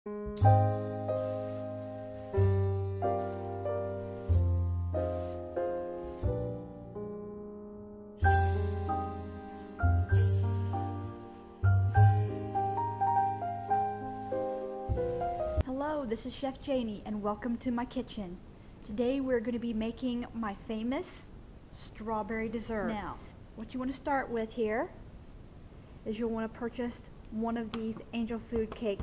Hello, this is Chef Janie and welcome to my kitchen. Today we're going to be making my famous strawberry dessert. Now, what you want to start with here is you'll want to purchase one of these angel food cake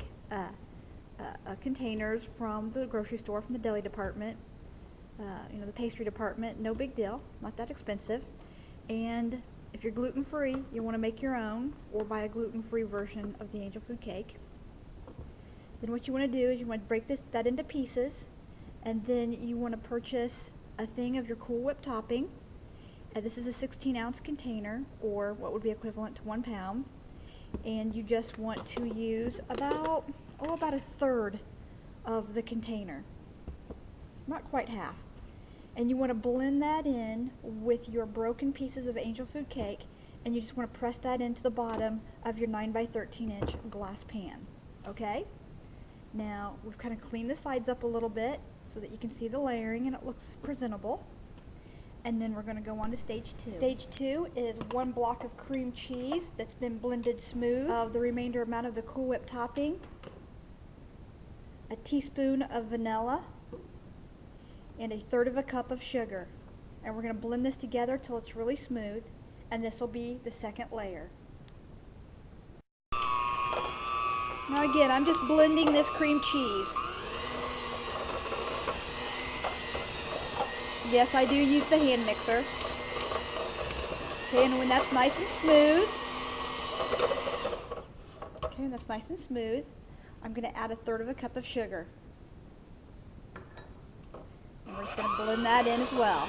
containers from the grocery store, from the deli department, the pastry department. No big deal, not that expensive. And if you're gluten-free, you want to make your own or buy a gluten-free version of the angel food cake. Then what you want to do is you want to break that into pieces, and then you want to purchase a thing of your Cool Whip topping. This is a 16-ounce container, or what would be equivalent to 1 pound. And you just want to use about a third of the container, not quite half. And you want to blend that in with your broken pieces of angel food cake, and you just want to press that into the bottom of your 9 by 13 inch glass pan. Okay? Now, we've kind of cleaned the sides up a little bit so that you can see the layering and it looks presentable. And then we're going to go on to stage 2. Stage 2 is 1 block of cream cheese that's been blended smooth, of the remainder amount of the Cool Whip topping, a teaspoon of vanilla, and 1/3 cup of sugar. And we're going to blend this together till it's really smooth, and this will be the second layer. Now again, I'm just blending this cream cheese. Yes, I do use the hand mixer. Okay, and when that's nice and smooth, I'm going to add 1/3 cup of sugar. And we're just going to blend that in as well.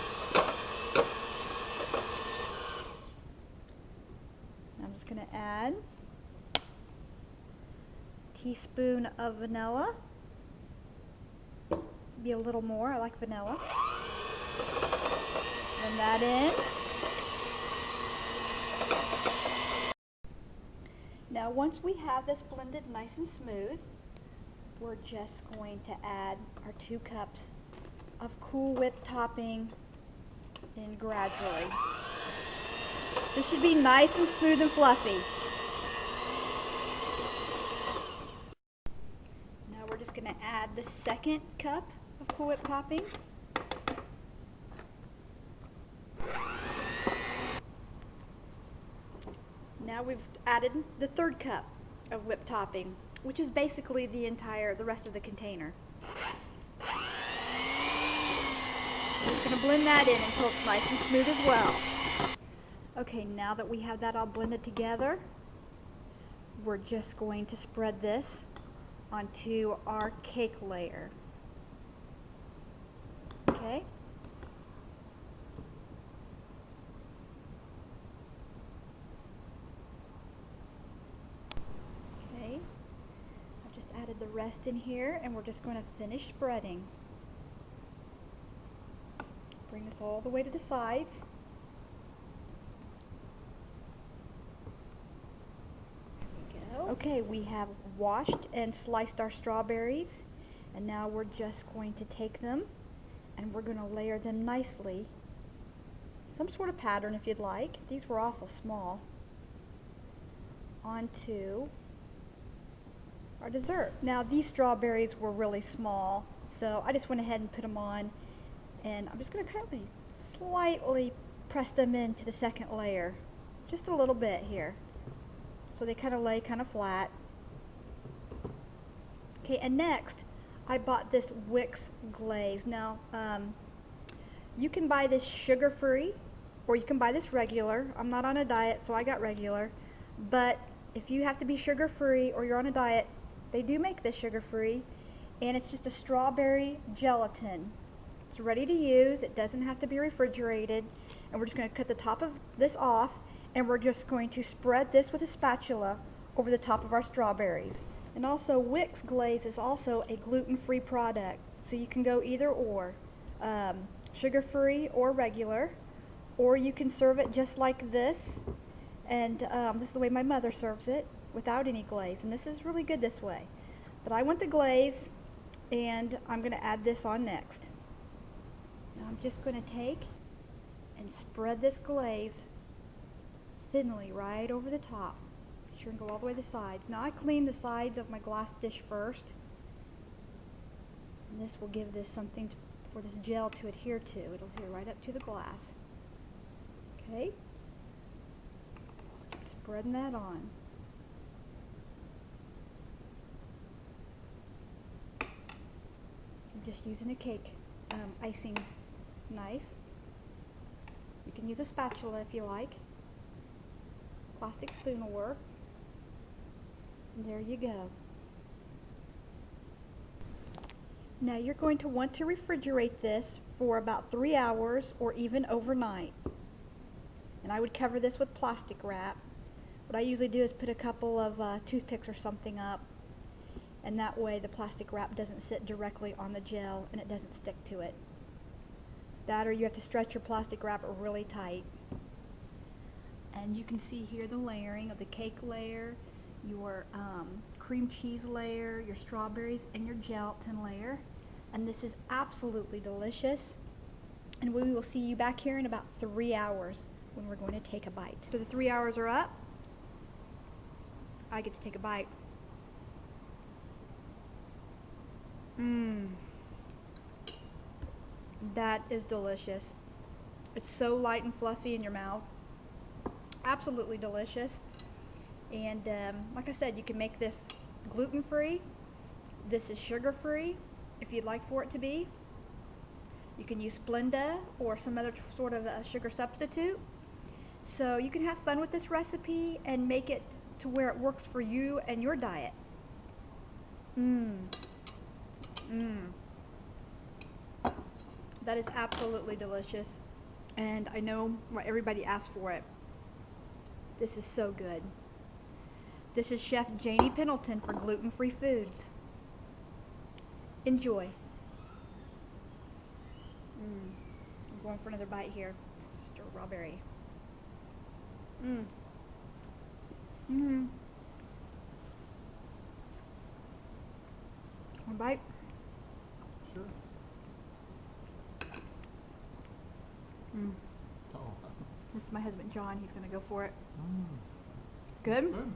I'm just going to add a teaspoon of vanilla. Be a little more, I like vanilla. Blend that in. Now once we have this blended nice and smooth, we're just going to add our 2 cups of Cool Whip topping in gradually. This should be nice and smooth and fluffy. Now we're just going to add the 2nd cup of Cool Whip topping. Now we've added the 3rd cup of whipped topping, which is basically the rest of the container. We're just going to blend that in until it's nice and smooth as well. Okay, now that we have that all blended together, we're just going to spread this onto our cake layer. Okay? I've just added the rest in here, and we're just going to finish spreading. Bring this all the way to the sides. There we go. Okay, we have washed and sliced our strawberries, and now we're just going to take them and we're going to layer them nicely. Some sort of pattern if you'd like. These were awful small. Onto our dessert. Now these strawberries were really small, so I just went ahead and put them on, and I'm just going to kind of slightly press them into the 2nd layer, just a little bit here, so they kind of lay kind of flat. Okay, and next I bought this Wix glaze. Now you can buy this sugar-free or you can buy this regular. I'm not on a diet, so I got regular, but if you have to be sugar-free or you're on a diet, they do make this sugar-free, and it's just a strawberry gelatin. It's ready to use. It doesn't have to be refrigerated, and we're just going to cut the top of this off, and we're just going to spread this with a spatula over the top of our strawberries. And also, Wix glaze is also a gluten-free product, so you can go either or, sugar-free or regular, or you can serve it just like this, and this is the way my mother serves it, without any glaze, and this is really good this way. But I want the glaze, and I'm going to add this on next. Now I'm just going to take and spread this glaze thinly right over the top. Be sure and go all the way to the sides. Now I clean the sides of my glass dish first. And this will give this something for this gel to adhere to. It'll adhere right up to the glass. Okay? Just keep spreading that on. I'm just using a cake icing knife. You can use a spatula if you like. Plastic spoon will work. And there you go. Now you're going to want to refrigerate this for about 3 hours or even overnight. And I would cover this with plastic wrap. What I usually do is put a couple of toothpicks or something up, and that way the plastic wrap doesn't sit directly on the gel and it doesn't stick to it. That, or you have to stretch your plastic wrap really tight. And you can see here the layering of the cake layer, your cream cheese layer, your strawberries, and your gelatin layer. And this is absolutely delicious. And we will see you back here in about 3 hours when we're going to take a bite. So the 3 hours are up. I get to take a bite. That is delicious. It's so light and fluffy in your mouth. Absolutely delicious. And like I said, you can make this gluten-free. This is sugar-free if you'd like for it to be. You can use Splenda or some other sort of sugar substitute. So you can have fun with this recipe and make it to where it works for you and your diet. That is absolutely delicious. And I know why everybody asked for it. This is so good. This is Chef Janie Pendleton for Gluten Free Foods. Enjoy. I'm going for another bite here. Strawberry. One bite. Sure. Oh. This is my husband John. He's going to go for it. Good? Good.